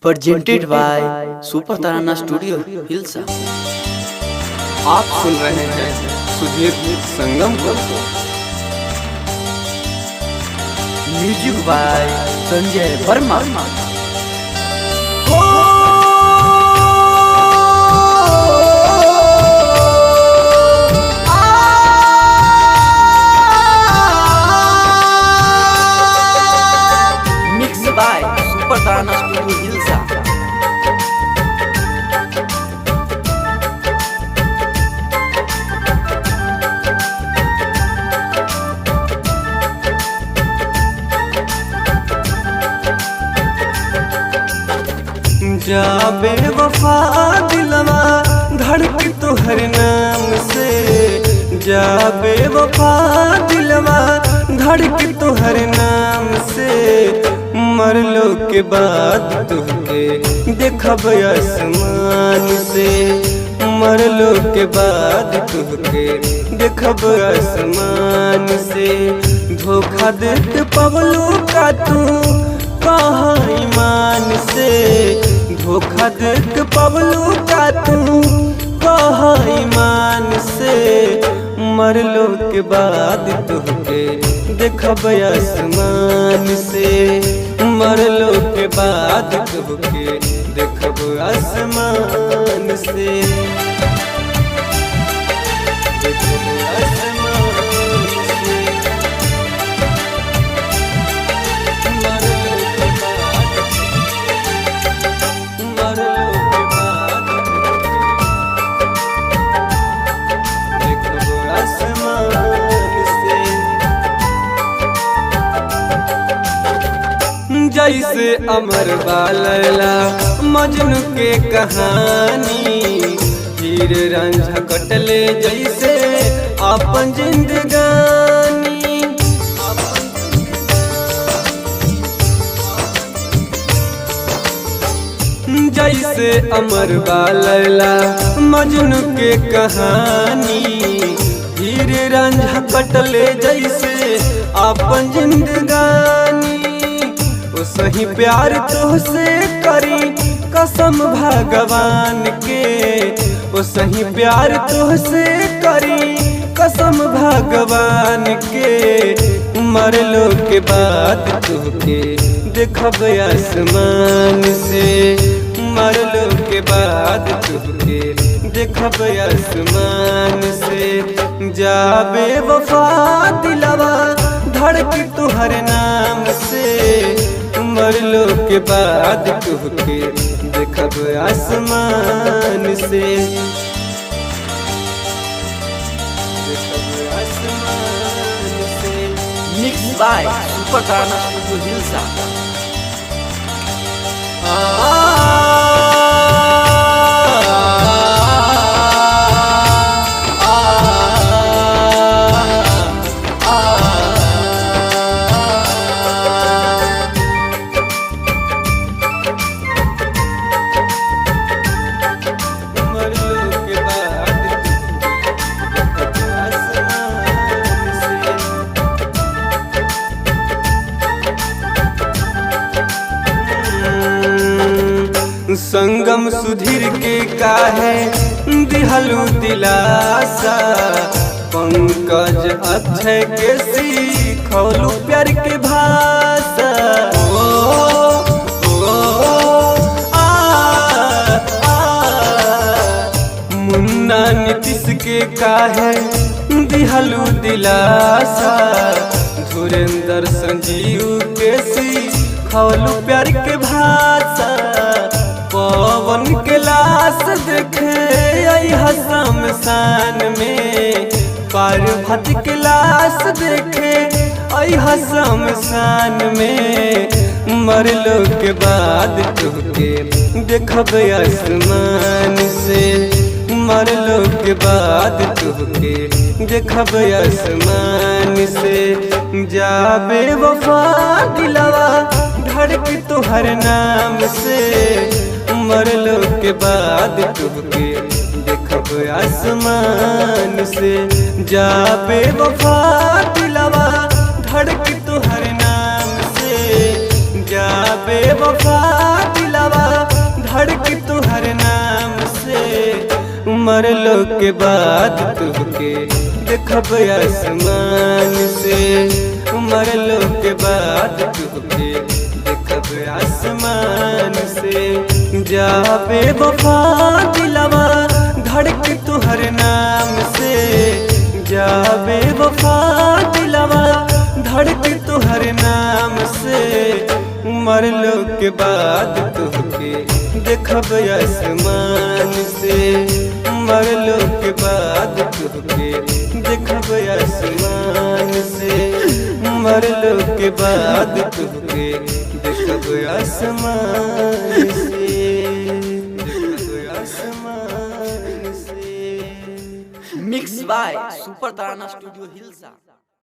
Presented by super Tarana studio Hilsa. आप सुन रहे हैं सुधीर संगम को। Music by Sanjay Verma. Mix by super Tarana studio Hilsa. जाबे वफा दिलवा धड़की तोहर नाम से, जाबे वफा दिलवा धड़की तोहर नाम से। मरलो के बाद तुहके देखब आसमान से, मरलो के बाद तुहके देखब आसमान से। धोखा देते पवलो का तू कहाँ ईमान से, धोखा देते पवलो का तू कहाँ ईमान से। मरलो के बाद तुहके देखब आसमान से, मरलो के बाद तुहके देखब आसमान से, देखब आसमान से। जैसे अमर बालला मजनू के कहानी, हीर रांझा कटले जैसे अपन जिंदगानी। जैसे अमर बालला मजनू के कहानी, हीर रांझा कटले जैसे अपन जिंदगानी। सही प्यार तुहसे करी कसम भगवान के, ओ सही प्यार तुहसे करी कसम भगवान के। मरलो के बाद तुहके देखब आसमान से, मरलो के बाद तुहके देखब आसमान से। जाबे वफा दिलवा धड़की तुहर नाम से, मरलो के बाद तुहके देखब आसमान से, देखब आसमान से। Mix by super Tarana studio Hilsa. Sangam Sudhir के काहे दिहलू दिलासा, पंकज अक्षय के सीखौलू प्यार के भाषा। ओ, ओ, आ, आ, मुन्ना नीतीश के काहे दिहलू दिलासा, धुरेंद्र संजीव के सीखौलू प्यार के भाषा। पवन के लाश देखे शमशान में, पार्वती के लाश देखे शमशान में। मरलो के बाद तुहके देखब आसमान से, मरलो के बाद तुहके देखब आसमान से। जाबे वफा दिलवा धड़की तुहर नाम से, मरलो के बाद तुहके देखब आसमान से। जाबे वफा दिलवा धड़की तुहर नाम से, जाबे वफा दिलवा मरलो के बाद तुहके देखब आसमान से, मरलो के बाद तुहके देखब आसमान से। जाबे वफा दिलवा धड़क तुहर नाम से, जाबे वफा दिलवा धड़क तुहर नाम से। मरलो के बाद तुहके देखब आसमान से, मरलो के बाद तुहके देखब आसमान से, मरलो के बाद तुहके देखब आसमान से, देखब आसमान से। Mix by super Tarana studio hilsa.